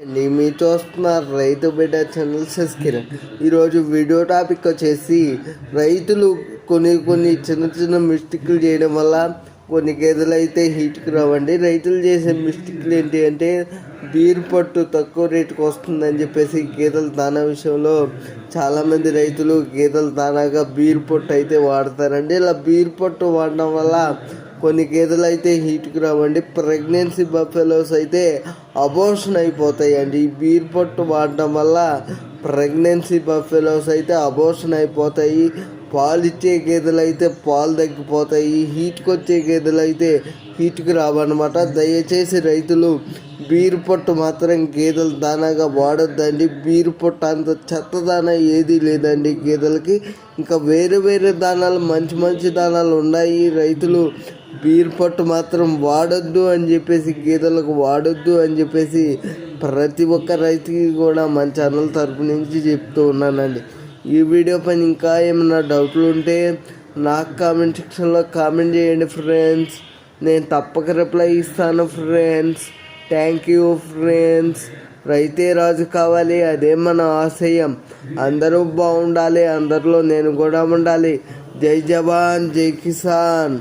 అండి మీరు చూస్తున్నారు రైతు బిడ్డ ఛానల్ సబ్స్క్రైబ్. ఈరోజు వీడియో టాపిక్ వచ్చేసి రైతులు కొన్ని చిన్న మిస్టేక్లు చేయడం వల్ల కొన్ని గేదెలు అయితే హీట్కి రావండి. రైతులు చేసే మిస్టేక్లు ఏంటి అంటే బీరు పట్టు తక్కువ రేటుకు వస్తుందని చెప్పేసి గేదెల దానా విషయంలో చాలామంది రైతులు గేదెల దానాగా బీరు పట్టు అయితే వాడతారండి. ఇలా బీరు పట్టు వాడడం వల్ల కొన్ని గేదెలు అయితే హీట్కి రావండి. ప్రెగ్నెన్సీ బఫెలోస్ అయితే అబోర్షన్ అయిపోతాయండి. ఈ బీర్ పట్టు వాడడం వల్ల ప్రెగ్నెన్సీ బఫెలోస్ అయితే అబోర్షన్ అయిపోతాయి. పాలు ఇచ్చే గేదెలు అయితే పాలు తగ్గిపోతాయి. హీట్కి వచ్చే గేదెలు అయితే హీట్కి రావన్నమాట. దయచేసి రైతులు బీరు పొట్టు మాత్రం గేదెల దానాగా వాడొద్దండి. బీరు పొట్టు అంత చెత్త దానా ఏదీ లేదండి గేదెలకి. ఇంకా వేరే దానాలు మంచి దానాలు ఉన్నాయి. రైతులు బీరు పొట్టు మాత్రం వాడొద్దు అని చెప్పేసి గేదెలకు వాడొద్దు అని చెప్పేసి ప్రతి ఒక్క రైతుకి కూడా మన ఛానల్ తరపు నుంచి చెప్తూ ఉన్నానండి. ఈ వీడియో పైన ఇంకా ఏమైనా డౌట్లు ఉంటే నాకు కామెంట్ సెక్షన్లో కామెంట్ చేయండి ఫ్రెండ్స్. నేను తప్పక రిప్లై ఇస్తాను ఫ్రెండ్స్. Thank you friends. రైతే రాజు కావాలి, అదే మన ఆశయం. అందరూ బాగుండాలి, అందరిలో నేను కూడా ఉండాలి. జై జవాన్ జై కిసాన్.